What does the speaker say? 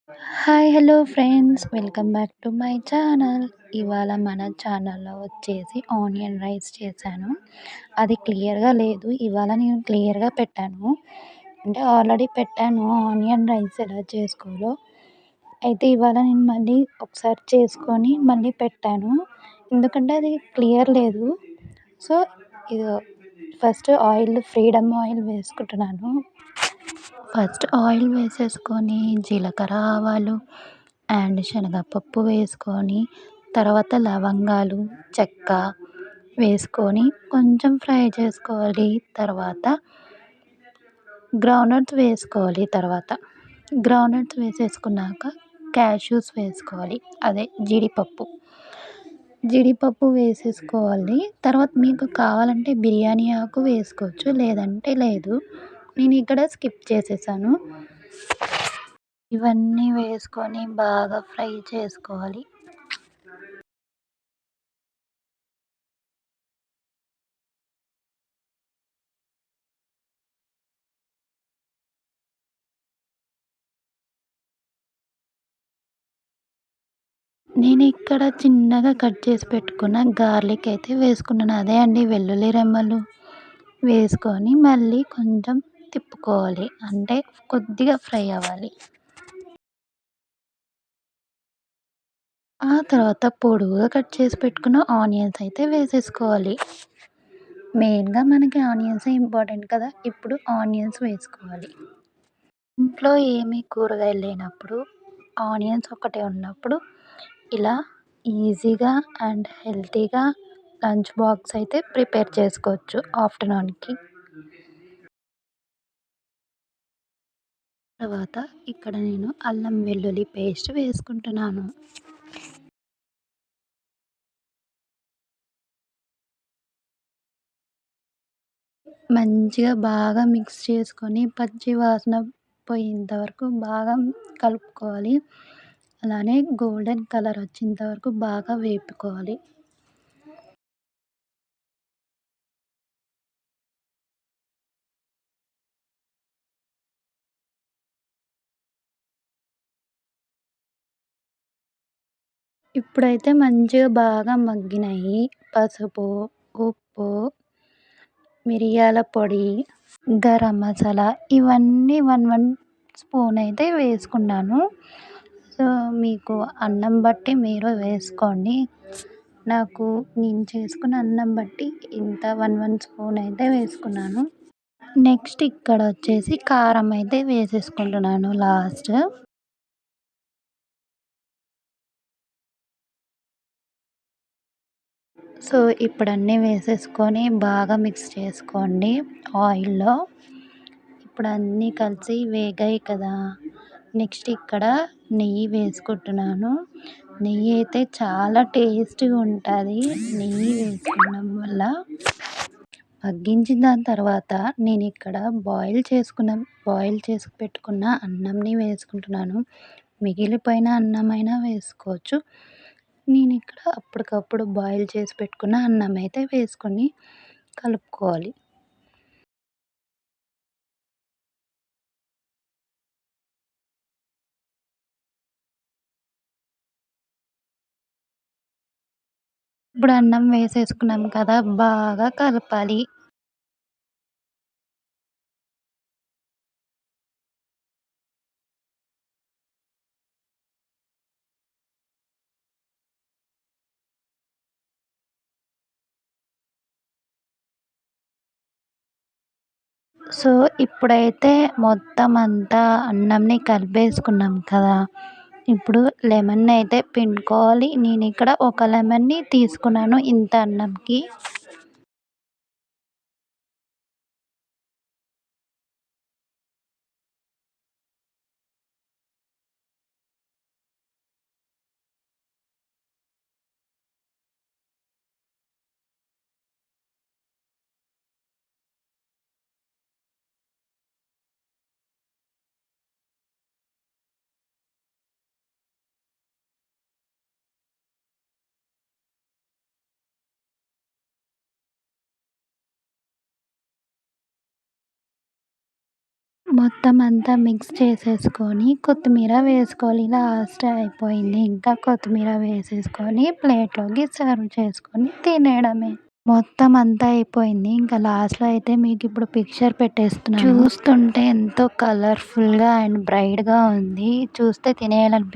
Hello friends. Welcome back to my channel. ఇవాళ మన ఛానల్‌లో వచ్చేసి ఆనియన్ రైస్ చేశాను. అది క్లియర్‌గా లేదు. ఇవాళ నేను క్లియర్‌గా పెట్టాను. అంటే ఆల్రెడీ పెట్టాను ఆనియన్ రైస్ ఎలా చేసుకోవాలో. అయితే ఇవాళ నేను మళ్ళీ ఒకసారి చేసుకొని మళ్ళీ పెట్టాను. ఎందుకంటే అది క్లియర్ లేదు. సో, ఇదో ఫస్ట్ ఫ్రీడమ్ ఆయిల్ వేసుకుంటున్నాను. ఫస్ట్ ఆయిల్ వేసేసుకొని జీలకర్ర, ఆవాలు అండ్ శనగపప్పు వేసుకొని, తర్వాత లవంగాలు, చెక్క వేసుకొని కొంచెం ఫ్రై చేసుకోవాలి. తర్వాత గ్రౌండ్‌నట్స్ వేసుకోవాలి. గ్రౌండ్‌నట్స్ వేసేసుకున్నాక క్యాష్యూస్ వేసుకోవాలి. అదే జీడిపప్పు. జీడిపప్పు వేసేసుకోవాలి. తర్వాత మీకు కావాలంటే బిర్యానీ ఆకు వేసుకోవచ్చు. లేదంటే లేదు. నేను ఇక్కడ స్కిప్ చేసేసాను. ఇవన్నీ వేసుకొని బాగా ఫ్రై చేసుకోవాలి. నేను ఇక్కడ చిన్నగా కట్ చేసి పెట్టుకున్న గార్లిక్ అయితే వేసుకున్నాను. అదే అండి వెల్లుల్లి రెమ్మలు వేసుకొని మళ్ళీ కొంచెం తిప్పుకోవాలి. అంటే కొద్దిగా ఫ్రై అవ్వాలి. ఆ తర్వాత పొడువుగా కట్ చేసి పెట్టుకున్న ఆనియన్స్ అయితే వేసేసుకోవాలి. మెయిన్‌గా మనకి ఆనియన్సే ఇంపార్టెంట్ కదా! ఇప్పుడు ఆనియన్స్ వేసుకోవాలి. ఇంట్లో ఏమీ కూరగాయలు లేనప్పుడు ఆనియన్స్ ఒక్కటే ఉన్నప్పుడు ఇలా ఈజీగా అండ్ హెల్తీగా లంచ్ బాక్స్ అయితే ప్రిపేర్ చేసుకోవచ్చు ఆఫ్టర్‌నూన్‌కి. తర్వాత ఇక్కడ నేను అల్లం వెల్లుల్లి పేస్ట్ వేసుకుంటున్నాను. మంచిగా బాగా మిక్స్ చేసుకొని పచ్చి వాసన పోయేంత వరకు బాగా కలుపుకోవాలి. అలానే గోల్డెన్ కలర్ వచ్చేంత వరకు బాగా వేపుకోవాలి. ఇప్పుడైతే మంచిగా బాగా మగ్గినాయి. పసుపు, ఉప్పు, మిరియాల పొడి, గరం మసాలా ఇవన్నీ 1 స్పూన్ అయితే వేసుకున్నాను. సో, మీకు అన్నం బట్టి మీరు వేసుకోండి. నేను చేసుకున్న అన్నం బట్టి ఇంత 1 స్పూన్ అయితే వేసుకున్నాను. నెక్స్ట్ ఇక్కడ వచ్చేసి కారం అయితే వేసేసుకుంటున్నాను లాస్ట్. సో, ఇప్పుడు అన్నీ వేసేసుకొని బాగా మిక్స్ చేసుకోండి ఆయిల్‌లో. ఇప్పుడు అన్నీ కలిసి వేగాయి కదా! నెక్స్ట్ ఇక్కడ నెయ్యి వేసుకుంటున్నాను. నెయ్యి అయితే చాలా టేస్టీగా ఉంటుంది. నెయ్యి వేసుకోవడం వల్ల మగ్గించిన దాని తర్వాత నేనిక్కడ బాయిల్ చేసి పెట్టుకున్న అన్నంని వేసుకుంటున్నాను. మిగిలిపోయిన అన్నమైనా వేసుకోవచ్చు. నేనిక్కడ అప్పటికప్పుడు బాయిల్ చేసి పెట్టుకున్న అన్నం అయితే వేసుకొని కలుపుకోవాలి. ఇప్పుడు అన్నం వేసేసుకున్నాం కదా! బాగా కలపాలి. సో, ఇప్పుడైతే మొత్తం అంతా అన్నంని కలిపేసుకున్నాం కదా! ఇప్పుడు లెమన్ అయితే పిండుకోవాలి. నేనిక్కడ ఒక లెమన్‌ని తీసుకున్నాను ఇంత అన్నంకి. మొత్తం అంతా మిక్స్ చేసేసుకొని కొత్తిమీర వేసుకోవాలి. లాస్ట్ అయిపోయింది. ఇంకా కొత్తిమీర వేసేసుకొని ప్లేట్‌లోకి సర్వ్ చేసుకొని తినేయడమే. మొత్తం అంతా అయిపోయింది. ఇంకా లాస్ట్‌లో అయితే మీకిప్పుడు పిక్చర్ పెట్టేస్తున్నాను. చూస్తుంటే ఎంతో కలర్‌ఫుల్‌గా అండ్ బ్రైట్‌గా ఉంది. చూస్తే తినేయాలనిపి